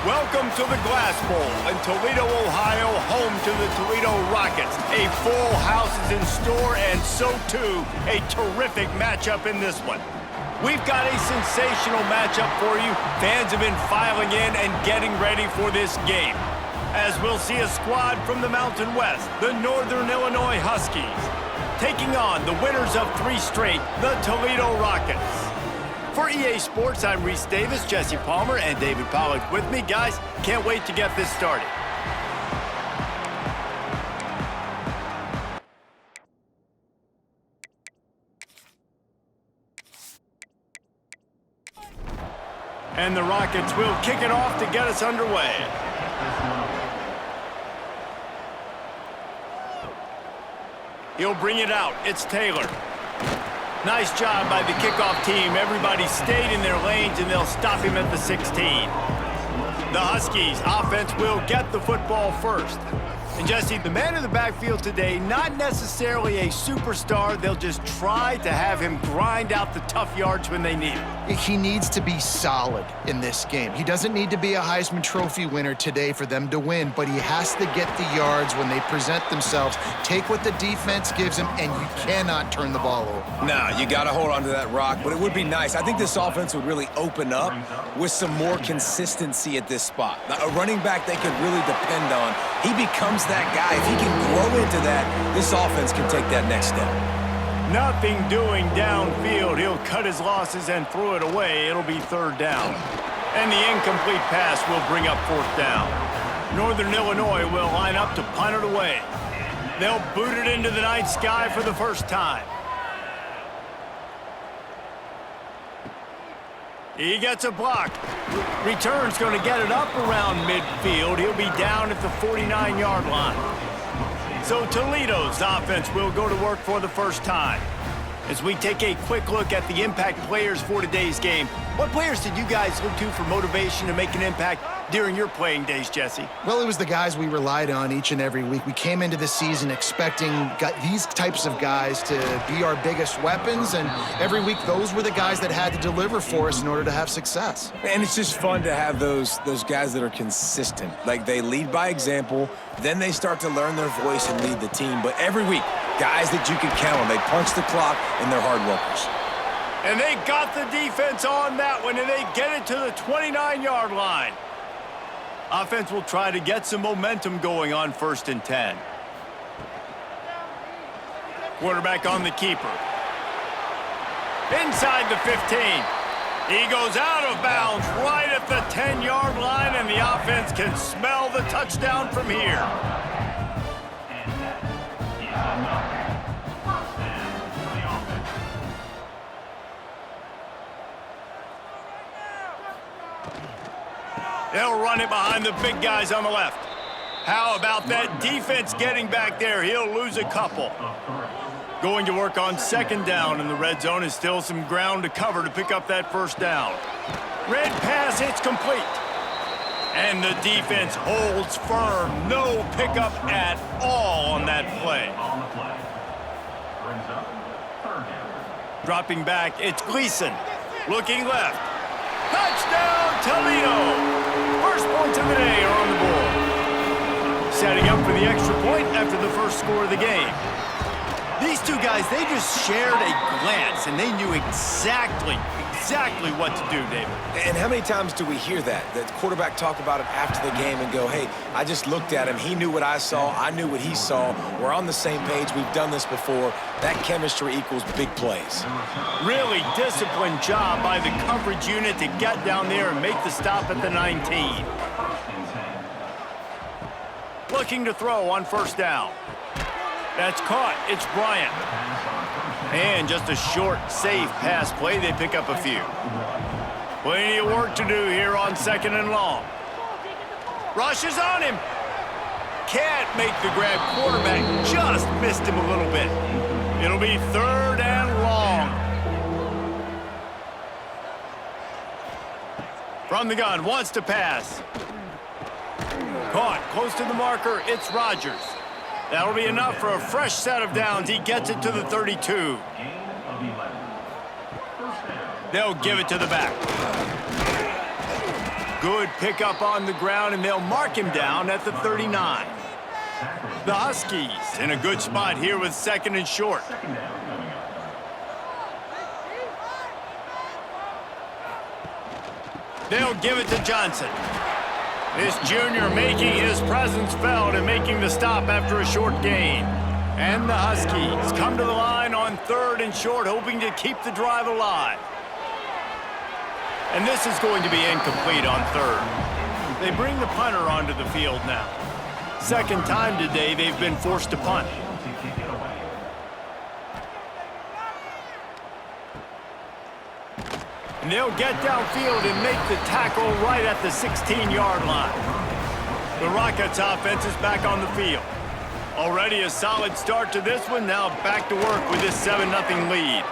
Welcome to the Glass Bowl in Toledo, Ohio, home to the Toledo Rockets. A full house is in store, and so too, a terrific matchup in this one. We've got a sensational matchup for you. Fans have been filing in and getting ready for this game, as we'll see a squad from the Mountain West, the Northern Illinois Huskies, taking on the winners of 3 straight, the Toledo Rockets. For EA Sports, I'm Reese Davis, Jesse Palmer, and David Pollack with me. Guys, can't wait to get this started. And the Rockets will kick it off to get us underway. He'll bring it out. It's Taylor. Nice job by the kickoff team. Everybody stayed in their lanes, and they'll stop him at the 16. The Huskies offense will get the football first. And Jesse, the man in the backfield today, not necessarily a superstar. They'll just try to have him grind out the tough yards when they need it. He needs to be solid in this game. He doesn't need to be a Heisman Trophy winner today for them to win, but he has to get the yards when they present themselves. Take what the defense gives him, and you cannot turn the ball over. No, you got to hold on to that rock, but it would be nice. I think this offense would really open up with some more consistency at this spot. Now, a running back they could really depend on. He becomes that guy. If he can grow into that, this offense can take that next step. Nothing doing downfield. He'll cut his losses and throw it away. It'll be 3rd down. And the incomplete pass will bring up 4th down. Northern Illinois will line up to punt it away. They'll boot it into the night sky for the first time. He gets a block. Return's going to get it up around midfield. He'll be down at the 49-yard line. So Toledo's offense will go to work for the first time. As we take a quick look at the impact players for today's game, what players did you guys look to for motivation to make an impact during your playing days, Jesse? Well, it was the guys we relied on each and every week. We came into the season expecting these types of guys to be our biggest weapons, and every week those were the guys that had to deliver for us in order to have success. And it's just fun to have those guys that are consistent. Like, they lead by example, then they start to learn their voice and lead the team. But every week, guys that you can count on. They punch the clock, and they're hard workers. And they got the defense on that one, and they get it to the 29-yard line. Offense will try to get some momentum going on 1st and 10. Quarterback on the keeper. Inside the 15. He goes out of bounds right at the 10-yard line, and the offense can smell the touchdown from here. They'll run it behind the big guys on the left. How about that defense getting back there? He'll lose a couple. Going to work on 2nd down, and the red zone is still some ground to cover to pick up that 1st down. Red pass, it's complete. And the defense holds firm. No pickup at all on that play. Dropping back, it's Gleason. Looking left. Touchdown, Toledo! First points of the day are on the board. Setting up for the extra point after the first score of the game. These two guys, they just shared a glance, and they knew exactly what to do, David. And how many times do we hear that? The quarterback talk about it after the game and go, hey, I just looked at him. He knew what I saw. I knew what he saw. We're on the same page. We've done this before. That chemistry equals big plays. Really disciplined job by the coverage unit to get down there and make the stop at the 19. Looking to throw on 1st down. That's caught. It's Bryant. And just a short, safe pass play. They pick up a few. Plenty of work to do here on 2nd and long. Rushes on him. Can't make the grab. Quarterback just missed him a little bit. It'll be 3rd and long. From the gun, wants to pass. Caught, close to the marker, it's Rogers. That'll be enough for a fresh set of downs. He gets it to the 32. They'll give it to the back. good pickup on the ground, and they'll mark him down at the 39. The Huskies in a good spot here with 2nd and short. They'll give it to Johnson. This junior making his presence felt and making the stop after a short gain. And the Huskies come to the line on 3rd and short, hoping to keep the drive alive. And this is going to be incomplete on 3rd. They bring the punter onto the field now. 2nd time today they've been forced to punt. And they'll get downfield and make the tackle right at the 16-yard line. The Rockets offense is back on the field. Already a solid start to this one. Now back to work with this 7-0 lead.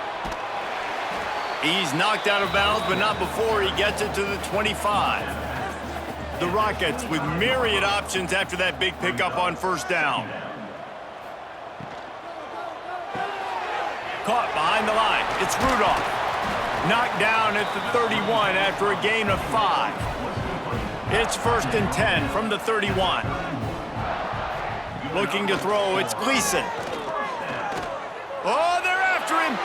He's knocked out of bounds, but not before he gets it to the 25. The Rockets with myriad options after that big pickup on 1st down. Caught behind the line. It's Rudolph. Knocked down at the 31 after a gain of 5. It's 1st and 10 from the 31. Looking to throw, it's Gleason. Oh, they're after him.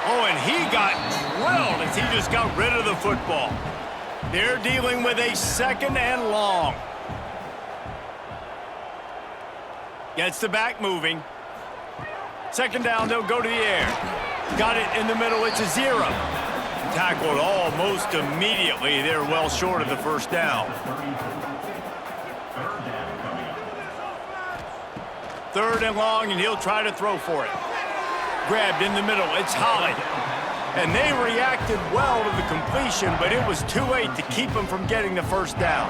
Oh, and he got drilled as he just got rid of the football. They're dealing with a 2nd and long. Gets the back moving. 2nd down, they'll go to the air. Got it in the middle, it's a 0. Tackled almost immediately. They're well short of the 1st down. 3rd and long, and he'll try to throw for it. Grabbed in the middle, it's Holly. And they reacted well to the completion, but it was too late to keep them from getting the 1st down.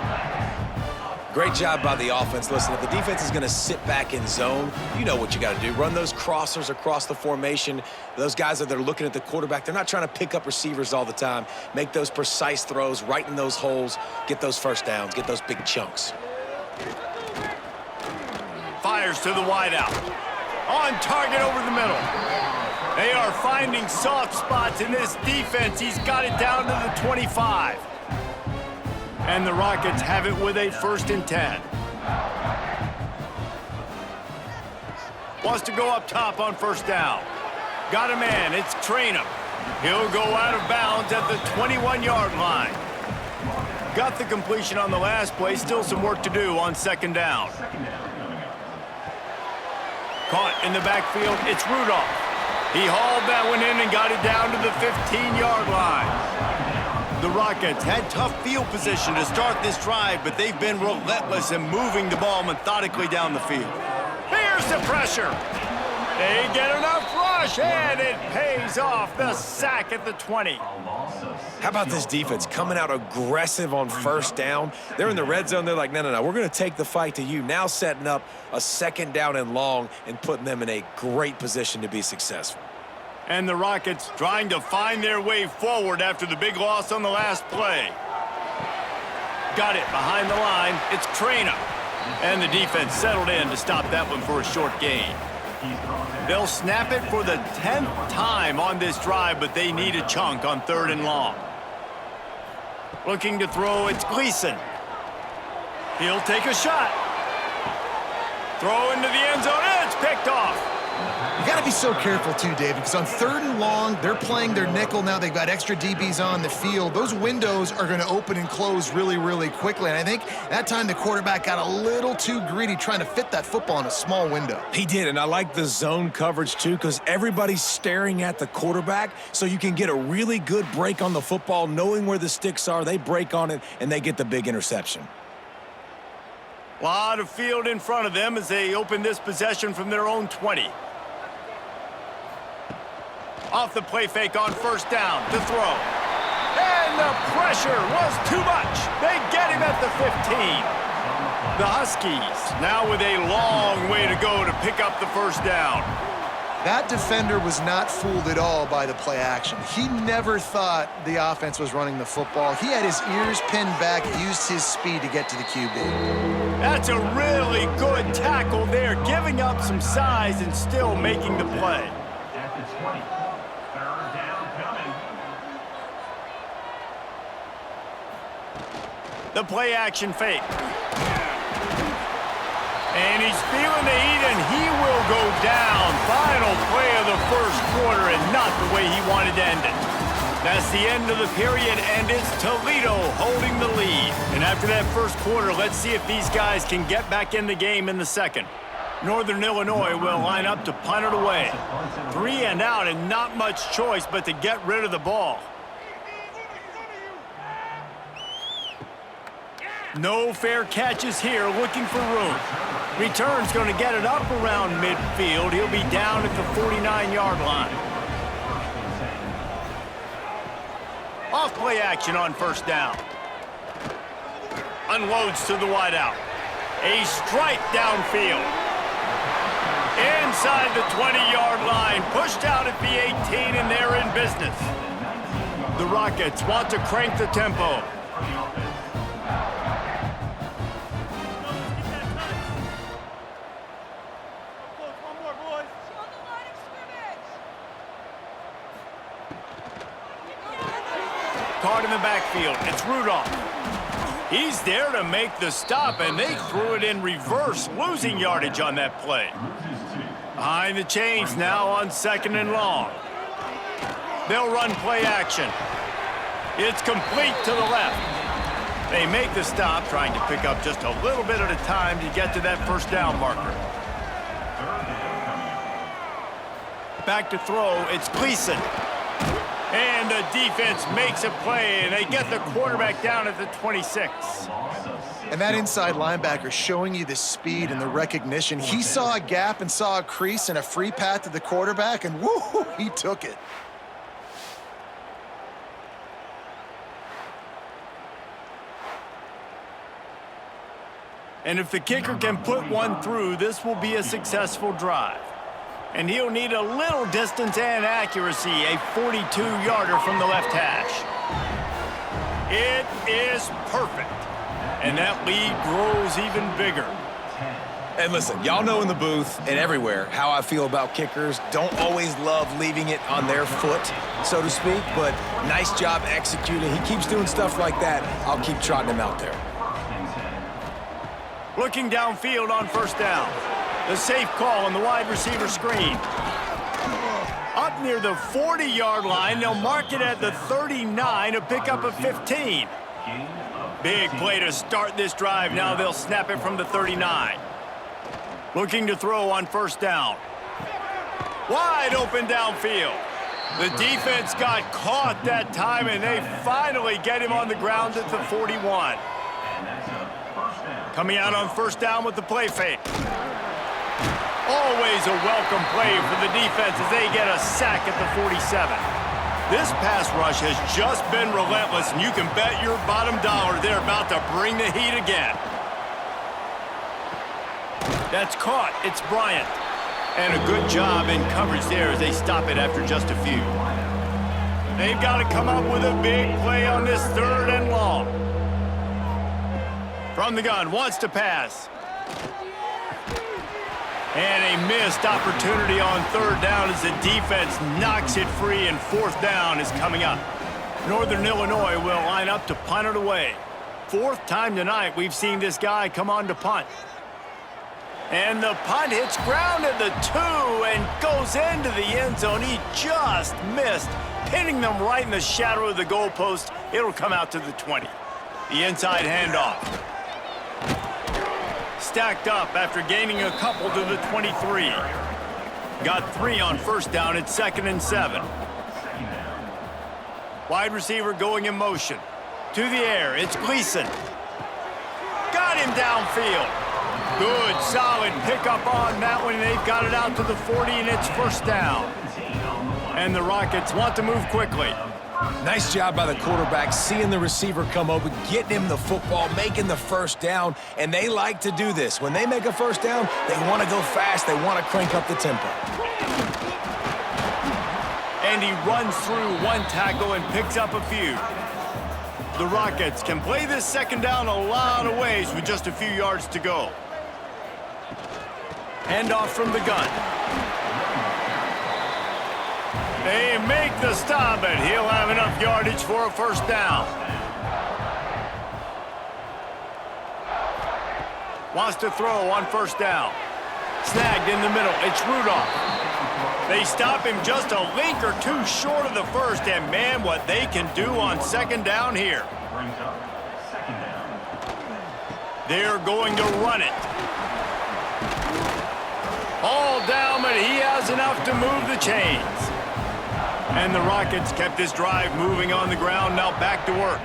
Great job by the offense. Listen, if the defense is going to sit back in zone, you know what you got to do. Run those crossers across the formation. Those guys that are looking at the quarterback, they're not trying to pick up receivers all the time. Make those precise throws, right in those holes, get those 1st downs, get those big chunks. Fires to the wideout. On target over the middle. They are finding soft spots in this defense. He's got it down to the 25. And the Rockets have it with a 1st and 10. Wants to go up top on 1st down. Got a man, it's Traynham. He'll go out of bounds at the 21-yard line. Got the completion on the last play, still some work to do on 2nd down. Caught in the backfield, it's Rudolph. He hauled that one in and got it down to the 15-yard line. The Rockets had tough field position to start this drive, but they've been relentless in moving the ball methodically down the field. Here's the pressure. They get enough rush, and it pays off. The sack at the 20. How about this defense coming out aggressive on 1st down? They're in the red zone. They're like, no, we're going to take the fight to you. Now setting up a 2nd down and long and putting them in a great position to be successful. And the Rockets trying to find their way forward after the big loss on the last play. Got it behind the line. It's Traynham. And the defense settled in to stop that one for a short gain. They'll snap it for the 10th time on this drive, but they need a chunk on 3rd and long. Looking to throw, it's Gleason. He'll take a shot. Throw into the end zone, and it's picked off. You got to be so careful, too, David, because on 3rd and long, they're playing their nickel now. They've got extra DBs on the field. Those windows are going to open and close really, really quickly. And I think that time the quarterback got a little too greedy trying to fit that football in a small window. He did, and I like the zone coverage, too, because everybody's staring at the quarterback, so you can get a really good break on the football, knowing where the sticks are. They break on it, and they get the big interception. A lot of field in front of them as they open this possession from their own 20. Off the play fake on 1st down to throw. And the pressure was too much. They get him at the 15. The Huskies now with a long way to go to pick up the 1st down. That defender was not fooled at all by the play action. He never thought the offense was running the football. He had his ears pinned back, used his speed to get to the QB. That's a really good tackle there, giving up some size and still making the play. At the 20, 3rd down coming. The play action fake. And he's feeling the heat, and he will go down. Final play of the first quarter, and not the way he wanted to end it. That's the end of the period, and it's Toledo holding the lead. And after that first quarter, let's see if these guys can get back in the game in the second. Northern Illinois will line up to punt it away. 3 and out, and not much choice but to get rid of the ball. No fair catches here, looking for room. Return's going to get it up around midfield. He'll be down at the 49-yard line. Off play action on first down. Unloads to the wideout. A strike downfield. Inside the 20-yard line. Pushed out at the 18, and they're in business. The Rockets want to crank the tempo. Caught in the backfield. It's Rudolph. He's there to make the stop, and they threw it in reverse, losing yardage on that play. Behind the chains now on 2nd and long. They'll run play action. It's complete to the left. They make the stop, trying to pick up just a little bit at a time to get to that first down marker. Back to throw. It's Gleason. And the defense makes a play, and they get the quarterback down at the 26. And that inside linebacker showing you the speed and the recognition. He saw a gap and saw a crease and a free path to the quarterback, and woo, he took it. And if the kicker can put one through, this will be a successful drive. And he'll need a little distance and accuracy, a 42-yarder from the left hash. It is perfect. And that lead grows even bigger. And listen, y'all know in the booth and everywhere how I feel about kickers. Don't always love leaving it on their foot, so to speak, but nice job executing. He keeps doing stuff like that. I'll keep trotting him out there. Looking downfield on first down. The safe call on the wide receiver screen. Up near the 40-yard line, they'll mark it at the 39 to pick up a 15. Big play to start this drive. Now they'll snap it from the 39. Looking to throw on first down. Wide open downfield. The defense got caught that time, and they finally get him on the ground at the 41. Coming out on first down with the play fake. Always a welcome play for the defense as they get a sack at the 47. This pass rush has just been relentless, and you can bet your bottom dollar they're about to bring the heat again. That's caught. It's Bryant. And a good job in coverage there as they stop it after just a few. They've got to come up with a big play on this 3rd and long. From the gun, wants to pass. And a missed opportunity on 3rd down as the defense knocks it free, and 4th down is coming up. Northern Illinois will line up to punt it away. 4th time tonight we've seen this guy come on to punt. And the punt hits ground at the 2 and goes into the end zone. He just missed, pinning them right in the shadow of the goalpost. It'll come out to the 20. The inside handoff. Stacked up after gaining a couple to the 23. Got 3 on first down at 2nd and 7. Wide receiver going in motion. To the air, it's Gleason. Got him downfield. Good, solid pickup on that one. They've got it out to the 40, and it's first down. And the Rockets want to move quickly. Nice job by the quarterback, seeing the receiver come open, getting him the football, making the first down, and they like to do this. When they make a first down, they want to go fast, they want to crank up the tempo. And he runs through one tackle and picks up a few. The Rockets can play this second down a lot of ways with just a few yards to go. Handoff from the gun. They make the stop, and he'll have enough yardage for a first down. Wants to throw on first down. Snagged in the middle. It's Rudolph. They stop him just a link or two short of the first, and man, what they can do on second down here. They're going to run it. All down, but he has enough to move the chains. And the Rockets kept this drive moving on the ground, now back to work.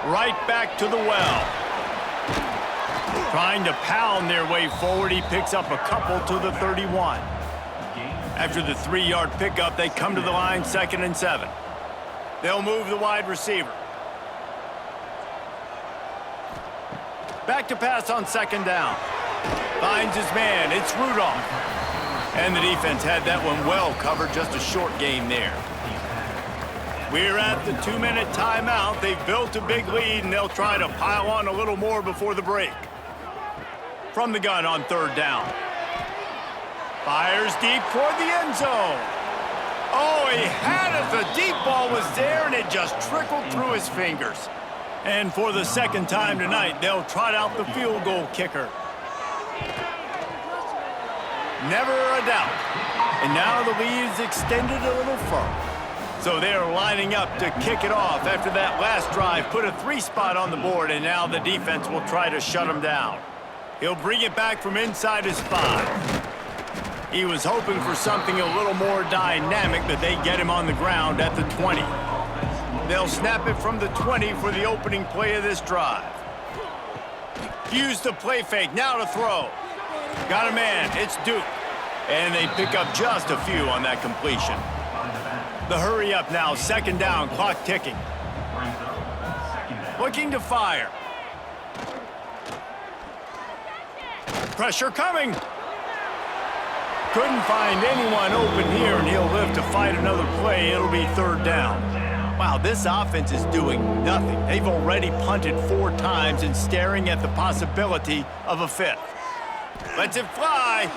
Right back to the well. Trying to pound their way forward, he picks up a couple to the 31. After the 3-yard pickup, they come to the line 2nd and 7. They'll move the wide receiver. Back to pass on second down. Finds his man, it's Rudolph. And the defense had that one well covered, just a short game there. We're at the 2-minute timeout. They've built a big lead, and they'll try to pile on a little more before the break. From the gun on third down. Fires deep toward the end zone. Oh, he had it. The deep ball was there, and it just trickled through his fingers. And for the second time tonight, they'll trot out the field goal kicker. Never a doubt. And now the lead is extended a little further. So they're lining up to kick it off after that last drive. Put a 3-spot on the board, and now the defense will try to shut him down. He'll bring it back from inside his 5. He was hoping for something a little more dynamic, but they get him on the ground at the 20. They'll snap it from the 20 for the opening play of this drive. Use the play fake, now to throw. Got a man, it's Duke. And they pick up just a few on that completion. The hurry up now, second down, clock ticking. Looking to fire. Pressure coming. Couldn't find anyone open here, and he'll live to fight another play. It'll be third down. Wow, this offense is doing nothing. They've already punted 4 times and staring at the possibility of a 5th. Lets it fly.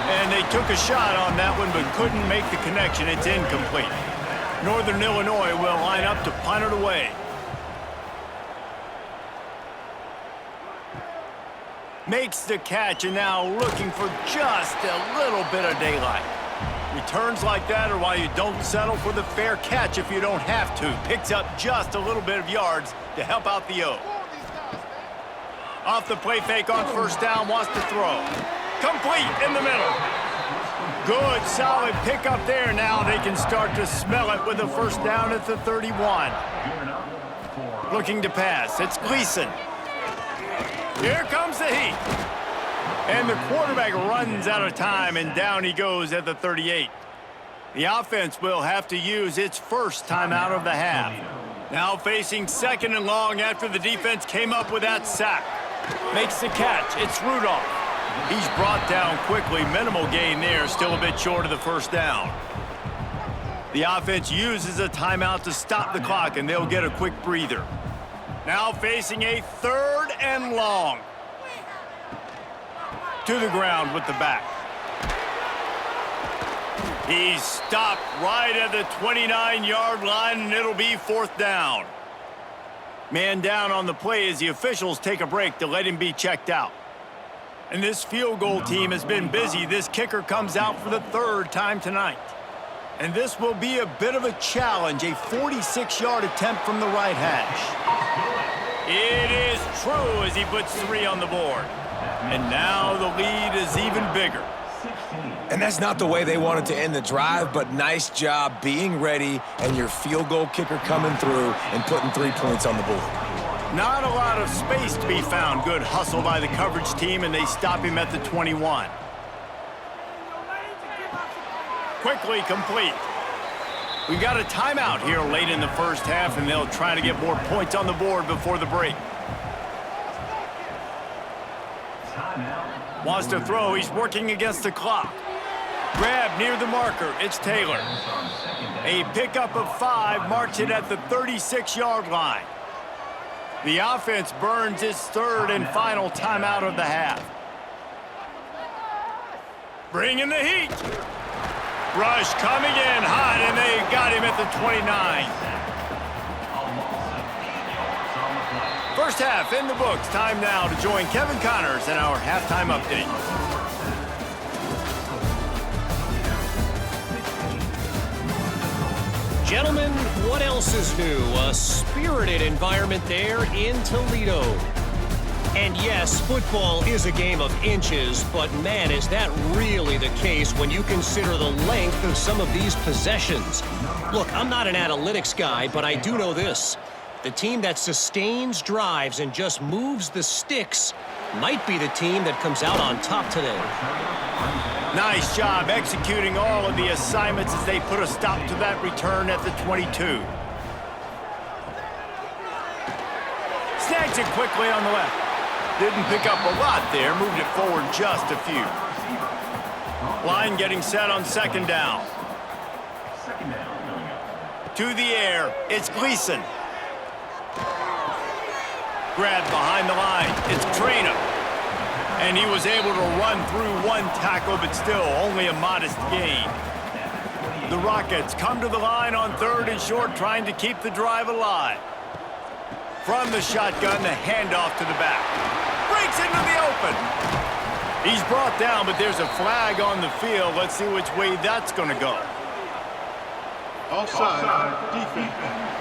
And they took a shot on that one, but couldn't make the connection. It's incomplete. Northern Illinois will line up to punt it away. Makes the catch, and now looking for just a little bit of daylight. Returns like that are why you don't settle for the fair catch if you don't have to. Picks up just a little bit of yards to help out the O. Off the play fake on first down, wants to throw. Complete in the middle. Good, solid pickup there. Now they can start to smell it with a first down at the 31. Looking to pass, it's Gleason. Here comes the heat. And the quarterback runs out of time, and down he goes at the 38. The offense will have to use its first timeout of the half. Now facing second and long after the defense came up with that sack. Makes the catch. It's Rudolph. He's brought down quickly. Minimal gain there. Still a bit short of the first down. The offense uses a timeout to stop the clock, and they'll get a quick breather. Now facing a third and long. To the ground with the back. He's stopped right at the 29-yard line, and it'll be fourth down. Man down on the play as the officials take a break to let him be checked out. And this field goal team has been busy. This kicker comes out for the 3rd time tonight. And this will be a bit of a challenge, a 46-yard attempt from the right hash. It is true as he puts 3 on the board. And now the lead is even bigger. And that's not the way they wanted to end the drive, but nice job being ready and your field goal kicker coming through and putting 3 points on the board. Not a lot of space to be found. Good hustle by the coverage team, and they stop him at the 21. Quickly complete. We've got a timeout here late in the first half, and they'll try to get more points on the board before the break. Wants to throw. He's working against the clock. Grab near the marker. It's Taylor. A pickup of 5 marks it at the 36-yard line. The offense burns its 3rd and final timeout of the half. Bringing the heat. Rush coming in hot, and they got him at the 29. First half in the books. Time now to join Kevin Connors in our halftime update. Gentlemen, what else is new? A spirited environment there in Toledo. And yes, football is a game of inches, but man, is that really the case when you consider the length of some of these possessions. Look, I'm not an analytics guy, but I do know this. The team that sustains drives and just moves the sticks might be the team that comes out on top today. Nice job executing all of the assignments as they put a stop to that return at the 22. Snags it quickly on the left. Didn't pick up a lot there, moved it forward just a few. Line getting set on second down. To the air, it's Gleason. Grabbed behind the line, it's Trainer. And he was able to run through one tackle, but still only a modest gain. The Rockets come to the line on third and short, trying to keep the drive alive. From the shotgun, the handoff to the back. Breaks into the open. He's brought down, but there's a flag on the field. Let's see which way that's going to go. Offside, defense.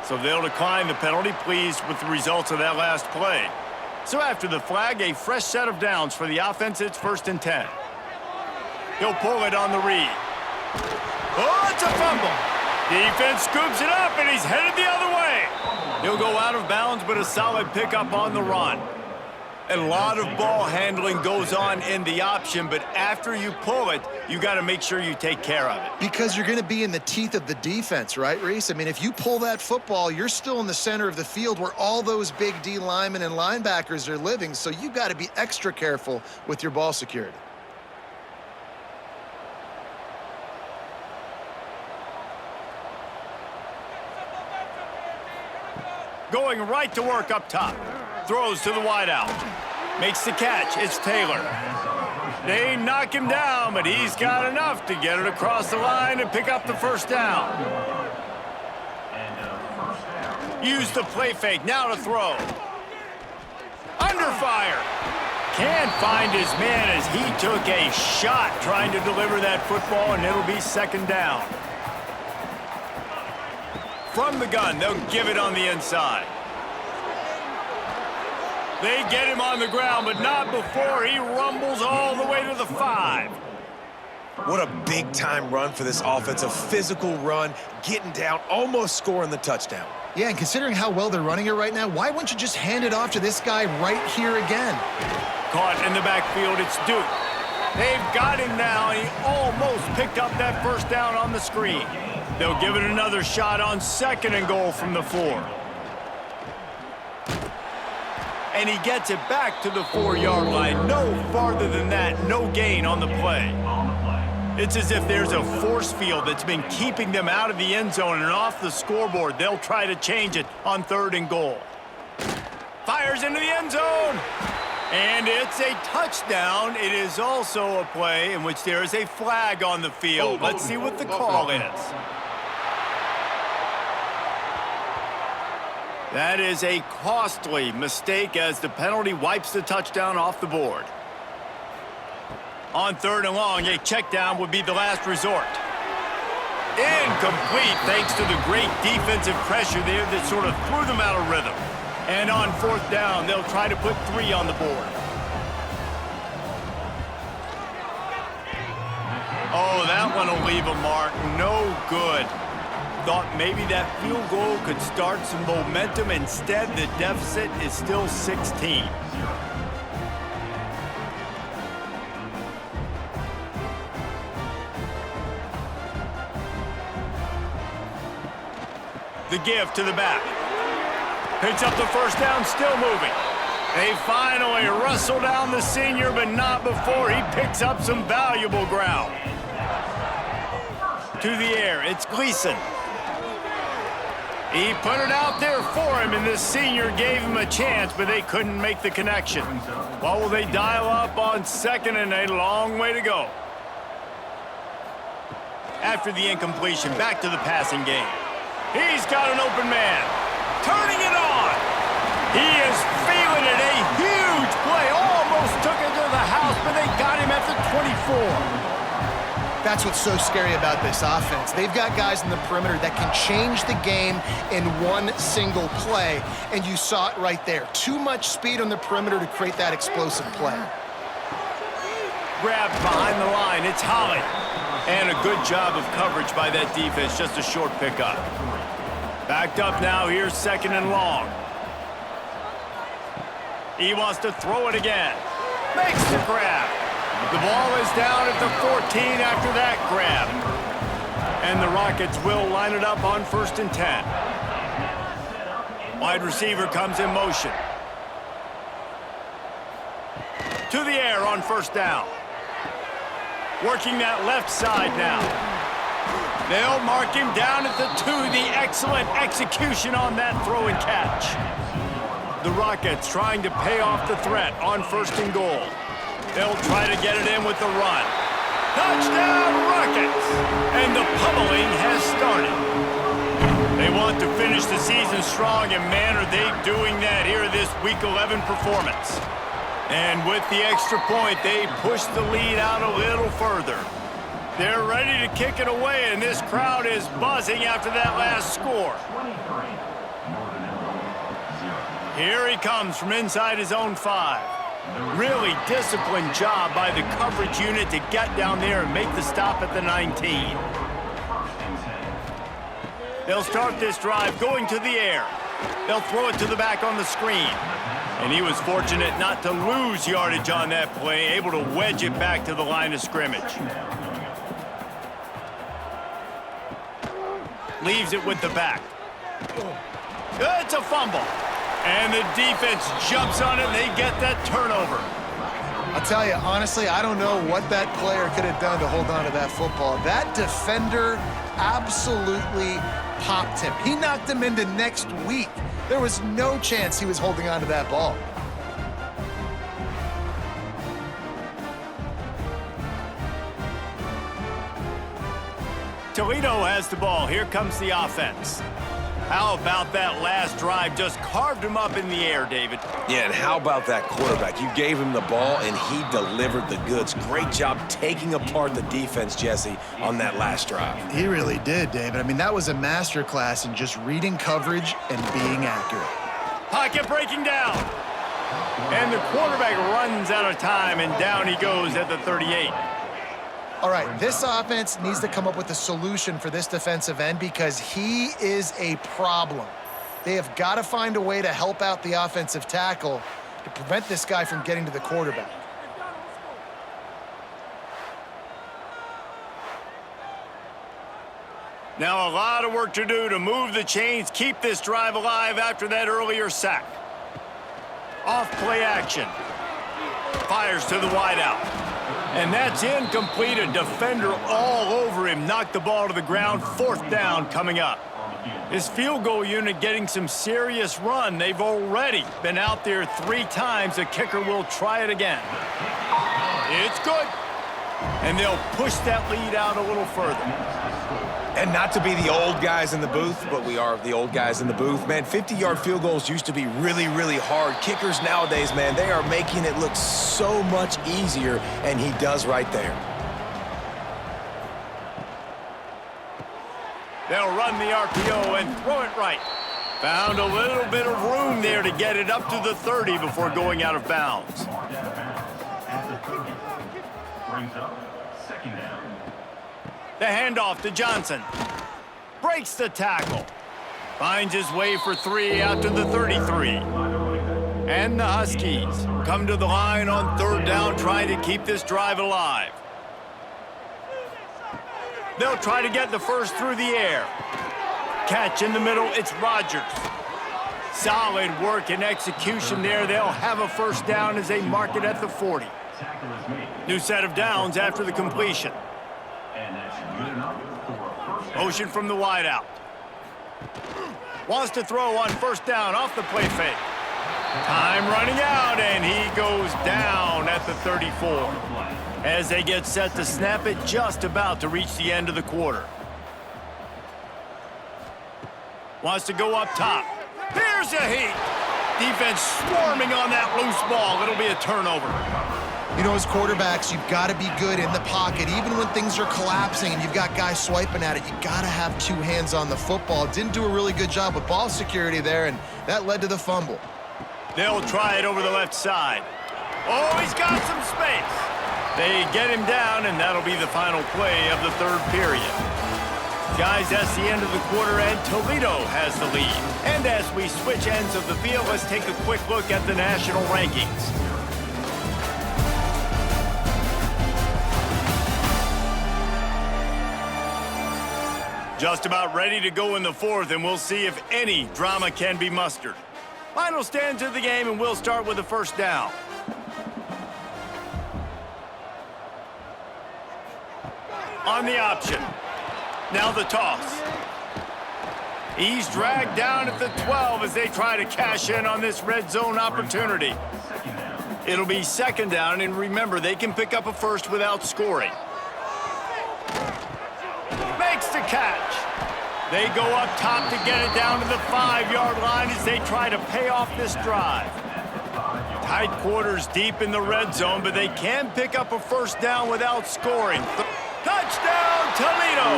So they'll decline the penalty, pleased with the results of that last play. So after the flag, a fresh set of downs for the offense. It's 1st and 10. He'll pull it on the read. Oh, it's a fumble. Defense scoops it up, and he's headed the other way. He'll go out of bounds, but a solid pickup on the run. A lot of ball handling goes on in the option, but after you pull it, you got to make sure you take care of it. Because you're going to be in the teeth of the defense, right, Reese? I mean, if you pull that football, you're still in the center of the field where all those big D linemen and linebackers are living, so you got to be extra careful with your ball security. Going right to work up top. Throws to the wideout. Makes the catch. It's Taylor. They knock him down, but he's got enough to get it across the line and pick up the first down. Use the play fake. Now to throw. Under fire. Can't find his man as he took a shot trying to deliver that football, and it'll be second down. From the gun, they'll give it on the inside. They get him on the ground, but not before he rumbles all the way to the 5. What a big-time run for this offense. A physical run, getting down, almost scoring the touchdown. Yeah, and considering how well they're running it right now, why wouldn't you just hand it off to this guy right here again? Caught in the backfield, it's Duke. They've got him now, and he almost picked up that first down on the screen. They'll give it another shot on 2nd and goal from the 4. And he gets it back to the 4-yard line. No farther than that, no gain on the play. It's as if there's a force field that's been keeping them out of the end zone and off the scoreboard. They'll try to change it on 3rd and goal. Fires into the end zone. And it's a touchdown. It is also a play in which there is a flag on the field. Let's see what the call is. That is a costly mistake as the penalty wipes the touchdown off the board. On 3rd and long, a check down would be the last resort. Incomplete thanks to the great defensive pressure there that sort of threw them out of rhythm. And on 4th down, they'll try to put 3 on the board. Oh, that one will leave a mark. No good. Thought maybe that field goal could start some momentum. Instead, the deficit is still 16. The give to the back. Picks up the first down, still moving. They finally wrestle down the senior, but not before he picks up some valuable ground. To the air, it's Gleason. He put it out there for him, and this senior gave him a chance, but they couldn't make the connection. What will they dial up on 2nd and a long way to go? after the incompletion. Back to the passing game. He's got an open man. Turning it on. He is feeling it. A huge play. Almost took it to the house, but they got him at the 24. That's what's so scary about this offense. They've got guys in the perimeter that can change the game in one single play, and you saw it right there. Too much speed on the perimeter to create that explosive play. Grabbed behind the line. It's Holly. And a good job of coverage by that defense. Just a short pickup. Backed up now. Here's 2nd and long. He wants to throw it again. Makes the grab. The ball is down at the 14 after that grab. And the Rockets will line it up on 1st and 10. Wide receiver comes in motion. To the air on 1st down. Working that left side now. They'll mark him down at the 2. The excellent execution on that throw and catch. The Rockets trying to pay off the threat on 1st and goal. They'll try to get it in with the run. Touchdown, Rockets! And the pummeling has started. They want to finish the season strong, and man, are they doing that here this Week 11 performance. And with the extra point, they push the lead out a little further. They're ready to kick it away, and this crowd is buzzing after that last score. Here he comes from inside his own 5. Really disciplined job by the coverage unit to get down there and make the stop at the 19. They'll start this drive going to the air. They'll throw it to the back on the screen. And he was fortunate not to lose yardage on that play, able to wedge it back to the line of scrimmage. Leaves it with the back. It's a fumble. And the defense jumps on it, and they get that turnover. I'll tell you, honestly, I don't know what that player could have done to hold on to that football. That defender absolutely popped him. He knocked him into next week. There was no chance he was holding on to that ball. Toledo has the ball. Here comes the offense. How about that last drive? Just carved him up in the air, David. Yeah, and how about that quarterback? You gave him the ball, and he delivered the goods. Great job taking apart the defense, Jesse, on that last drive. He really did, David. I mean, that was a masterclass in just reading coverage and being accurate. Pocket breaking down. And the quarterback runs out of time, and down he goes at the 38. All right, this offense needs to come up with a solution for this defensive end because he is a problem. They have got to find a way to help out the offensive tackle to prevent this guy from getting to the quarterback. Now a lot of work to do to move the chains, keep this drive alive after that earlier sack. Off play action. Fires to the wideout. And that's incomplete. A defender all over him. Knocked the ball to the ground. 4th down coming up. His field goal unit getting some serious run. They've already been out there 3 times. The kicker will try it again. It's good. And they'll push that lead out a little further. And not to be the old guys in the booth, but we are the old guys in the booth. Man, 50-yard field goals used to be really, really hard. Kickers nowadays, man, they are making it look so much easier, and he does right there. They'll run the RPO and throw it right. Found a little bit of room there to get it up to the 30 before going out of bounds. The handoff to Johnson. Breaks the tackle. Finds his way for 3 out to the 33. And the Huskies come to the line on 3rd down, trying to keep this drive alive. They'll try to get the first through the air. Catch in the middle, it's Rodgers. Solid work and execution there. They'll have a 1st down as they mark it at the 40. New set of downs after the completion. Motion from the wideout. Wants to throw on 1st down off the play fake. Time running out, and he goes down at the 34. As they get set to snap it, just about to reach the end of the quarter. Wants to go up top. Here's a heat. Defense swarming on that loose ball. It'll be a turnover. You know, as quarterbacks, you've got to be good in the pocket. Even when things are collapsing and you've got guys swiping at it, you got to have two hands on the football. Didn't do a really good job with ball security there, and that led to the fumble. They'll try it over the left side. Oh, he's got some space. They get him down, and that'll be the final play of the third period. Guys, that's the end of the quarter, and Toledo has the lead. And as we switch ends of the field, let's take a quick look at the national rankings. Just about ready to go in the fourth, and we'll see if any drama can be mustered. Final stands of the game, and we'll start with the first down. On the option. Now the toss. He's dragged down at the 12 as they try to cash in on this red zone opportunity. It'll be second down, and remember, they can pick up a first without scoring. Makes the catch. They go up top to get it down to the 5-yard line as they try to pay off this drive. Tight quarters deep in the red zone, but they can pick up a first down without scoring. Touchdown, Toledo!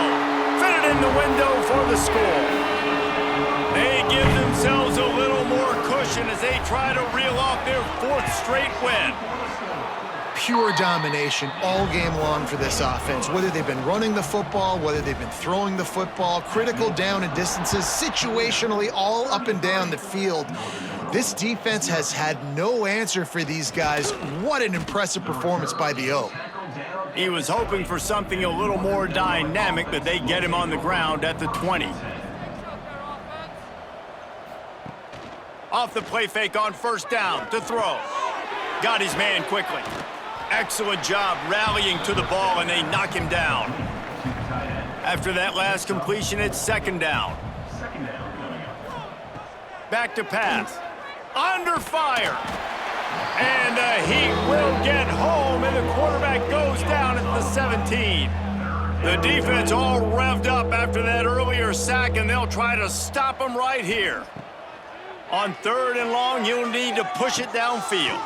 Fit it in the window for the score. They give themselves a little more cushion as they try to reel off their fourth straight win. Pure domination all game long for this offense. Whether they've been running the football, whether they've been throwing the football, critical down and distances, situationally all up and down the field. This defense has had no answer for these guys. What an impressive performance by the O. He was hoping for something a little more dynamic, but they get him on the ground at the 20. Off the play fake on first down to throw. Got his man quickly. Excellent job rallying to the ball, and they knock him down. After that last completion, it's second down. Back to pass. Under fire. And the Heat will get home, and the quarterback goes down at the 17. The defense all revved up after that earlier sack, and they'll try to stop him right here. On third and long, he'll need to push it downfield.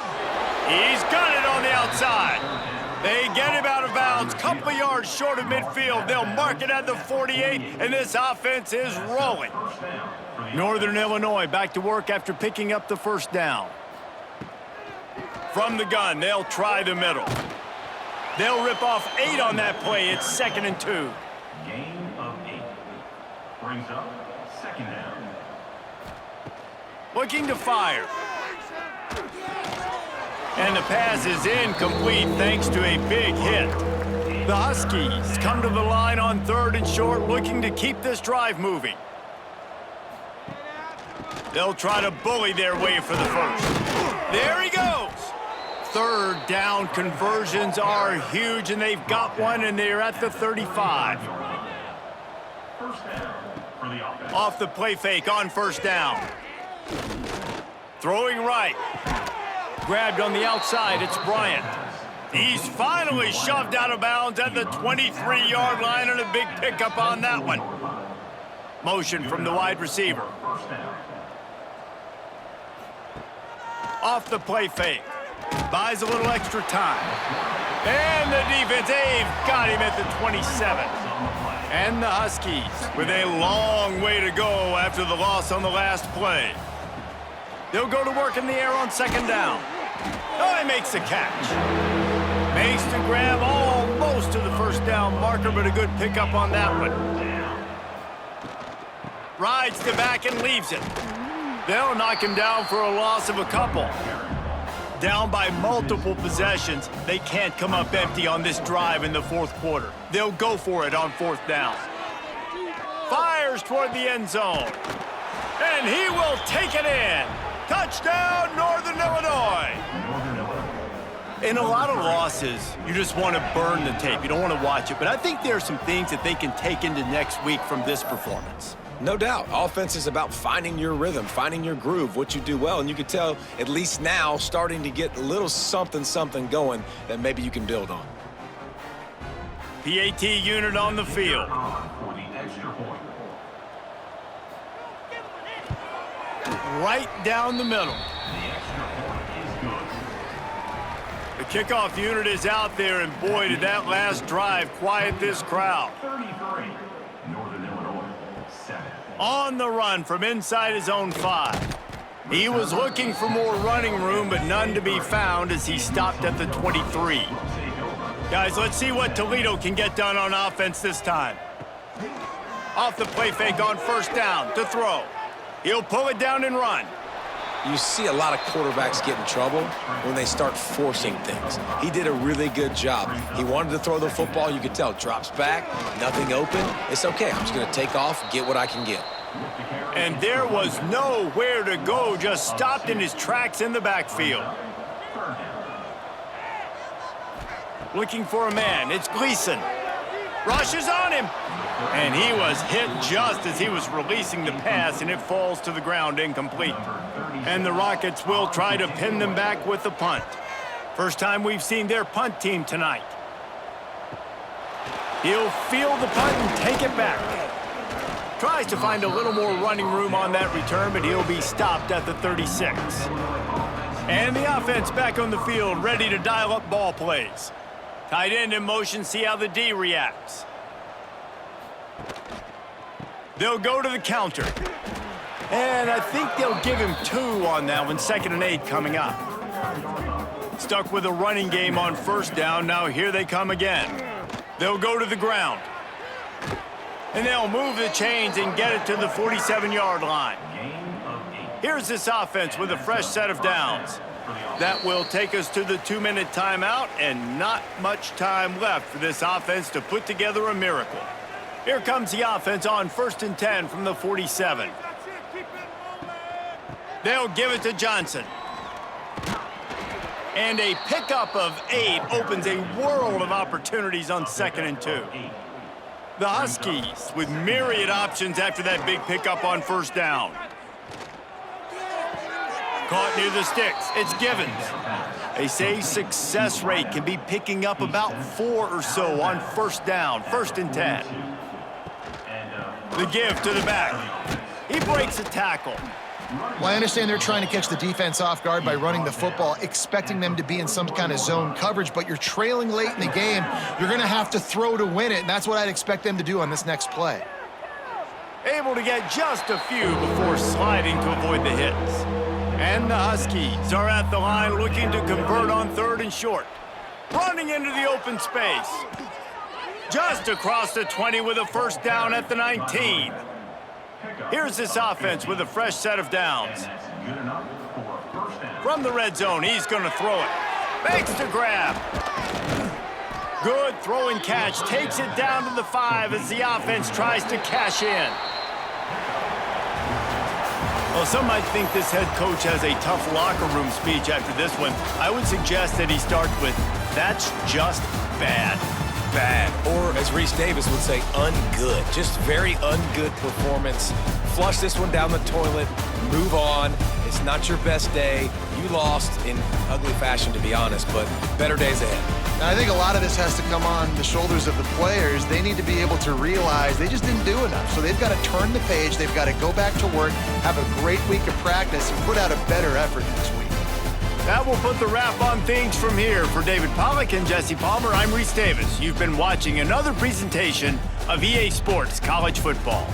He's got it on the outside. They get him out of bounds, couple of yards short of midfield. They'll mark it at the 48, and this offense is rolling. Northern Illinois back to work after picking up the first down. From the gun, they'll try the middle. They'll rip off 8 on that play. It's 2nd and 2. Gain of 8. Brings up second down. Looking to fire. And the pass is incomplete thanks to a big hit. The Huskies come to the line on third and short, looking to keep this drive moving. They'll try to bully their way for the first. There he goes. Third down conversions are huge, and they've got one, and they're at the 35. First down for the offense. Off the play fake on first down. Throwing right. Grabbed on the outside, it's Bryant. He's finally shoved out of bounds at the 23-yard line, and a big pickup on that one. Motion from the wide receiver. First down. Off the play fake. Buys a little extra time. And the defense, they've got him at the 27. And the Huskies with a long way to go after the loss on the last play. They'll go to work in the air on second down. Oh, he makes the catch. Makes the grab almost to the first down marker, but a good pickup on that one. Rides the back and leaves it. They'll knock him down for a loss of a couple. Down by multiple possessions, they can't come up empty on this drive in the fourth quarter. They'll go for it on fourth down. Fires toward the end zone. And he will take it in. Touchdown, Northern Illinois. In a lot of losses, you just want to burn the tape. You don't want to watch it. But I think there are some things that they can take into next week from this performance. No doubt. Offense is about finding your rhythm, finding your groove, what you do well. And you can tell, at least now, starting to get a little something going that maybe you can build on. PAT unit on the field. For the extra point. Right down the middle. The extra point is good. The kickoff unit is out there, and boy, did that last drive quiet this crowd. 33. Northern Illinois, 7. On the run from inside his own 5. He was looking for more running room, but none to be found as he stopped at the 23. Guys, let's see what Toledo can get done on offense this time. Off the play fake on first down to throw. He'll pull it down and run. You see a lot of quarterbacks get in trouble when they start forcing things. He did a really good job. He wanted to throw the football. You could tell. Drops back, nothing open. It's okay. I'm just going to take off, get what I can get. And there was nowhere to go, just stopped in his tracks in the backfield. Looking for a man. It's Gleason. Rushes on him. And he was hit just as he was releasing the pass, and it falls to the ground incomplete. And the Rockets will try to pin them back with the punt. First time we've seen their punt team tonight. He'll field the punt and take it back. Tries to find a little more running room on that return, but he'll be stopped at the 36. And the offense back on the field, ready to dial up ball plays. Tight end in motion, see how the D reacts. They'll go to the counter. And I think they'll give him 2 on that one, 2nd and 8 coming up. Stuck with a running game on first down, now here they come again. They'll go to the ground. And they'll move the chains and get it to the 47-yard line. Here's this offense with a fresh set of downs. That will take us to the 2-minute timeout, and not much time left for this offense to put together a miracle. Here comes the offense on 1st and 10 from the 47. They'll give it to Johnson. And a pickup of 8 opens a world of opportunities on 2nd and 2. The Huskies with myriad options after that big pickup on first down. Caught near the sticks. It's Givens. They say success rate can be picking up about 4 or so on first down, 1st and 10. The give to the back. He breaks a tackle. Well, I understand they're trying to catch the defense off guard by running the football, expecting them to be in some kind of zone coverage, but you're trailing late in the game. You're going to have to throw to win it, and that's what I'd expect them to do on this next play. Able to get just a few before sliding to avoid the hits. And the Huskies are at the line looking to convert on 3rd and short. Running into the open space. Just across the 20 with a first down at the 19. Here's this offense with a fresh set of downs. From the red zone, he's going to throw it. Makes the grab. Good throw and catch. Takes it down to the 5 as the offense tries to cash in. Well, some might think this head coach has a tough locker room speech after this one. I would suggest that he starts with, "That's just bad." Bad, or as Reese Davis would say, ungood. Just very ungood performance. Flush this one down the toilet, move on. It's not your best day. You lost in ugly fashion, to be honest, but better days ahead. Now, I think a lot of this has to come on the shoulders of the players. They need to be able to realize they just didn't do enough. So they've got to turn the page. They've got to go back to work, have a great week of practice, and put out a better effort next week. That will put the wrap on things from here. For David Pollack and Jesse Palmer, I'm Reese Davis. You've been watching another presentation of EA Sports College Football.